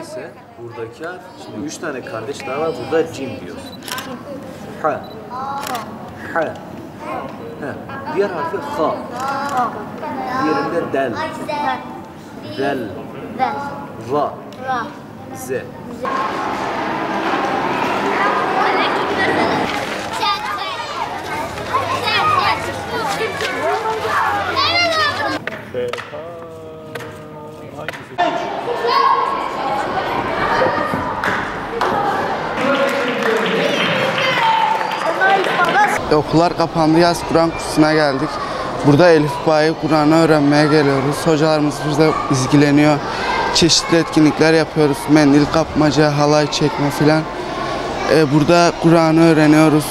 Ise buradaki harf, şimdi 3 tane kardeş daha var, burada cim diyoruz. Ha. Ha. Ha. Diğer harfi ha. Diğerinde del. Del. Ra. Z. Okullar kapandı, yaz Kur'an kursuna geldik. Burada Elifba'yı, Kur'an'ı öğrenmeye geliyoruz. Hocalarımız bizde ilgileniyor. Çeşitli etkinlikler yapıyoruz. Mendil kapmaca, halay çekme filan. Burada Kur'an'ı öğreniyoruz.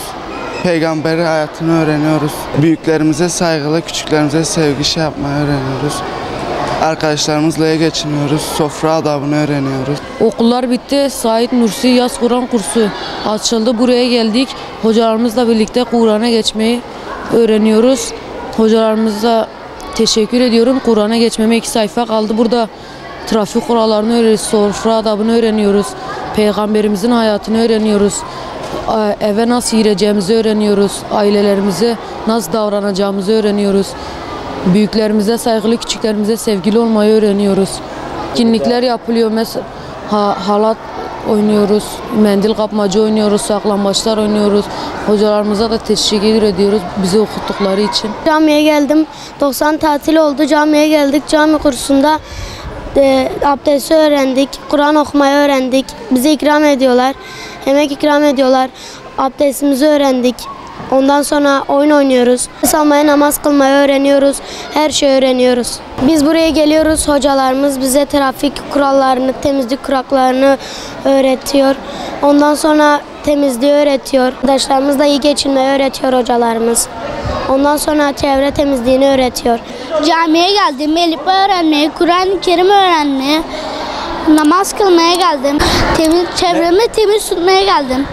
Peygamber hayatını öğreniyoruz. Büyüklerimize saygılı, küçüklerimize sevgi yapmayı öğreniyoruz. Arkadaşlarımızla geçiniyoruz. Sofra adabını öğreniyoruz. Okullar bitti. Said Nursi Yaz Kur'an kursu açıldı. Buraya geldik. Hocalarımızla birlikte Kur'an'a geçmeyi öğreniyoruz. Hocalarımıza teşekkür ediyorum. Kur'an'a geçmeme 2 sayfa kaldı. Burada trafik kurallarını öğreniyoruz. Sofra adabını öğreniyoruz. Peygamberimizin hayatını öğreniyoruz. Eve nasıl gireceğimizi öğreniyoruz. Ailelerimize nasıl davranacağımızı öğreniyoruz. Büyüklerimize saygılı, küçüklerimize sevgili olmayı öğreniyoruz. Etkinlikler yapılıyor. Mesela halat oynuyoruz, mendil kapmaca oynuyoruz, saklambaçlar oynuyoruz. Hocalarımıza da teşekkür ediyoruz bizi okuttukları için. Camiye geldim. 90 tatil oldu. Camiye geldik. Cami kursunda abdesti öğrendik. Kur'an okumayı öğrendik. Bize ikram ediyorlar. Yemek ikram ediyorlar. Abdestimizi öğrendik. Ondan sonra oyun oynuyoruz. Salmaya, namaz kılmayı öğreniyoruz. Her şeyi öğreniyoruz. Biz buraya geliyoruz. Hocalarımız bize trafik kurallarını, temizlik kurallarını öğretiyor. Ondan sonra temizliği öğretiyor. Arkadaşlarımızla iyi geçinmeyi öğretiyor hocalarımız. Ondan sonra çevre temizliğini öğretiyor. Camiye geldim. Elifba öğrenmeye, Kur'an-ı Kerim öğrenmeye, namaz kılmaya geldim. Çevremi temiz tutmaya geldim.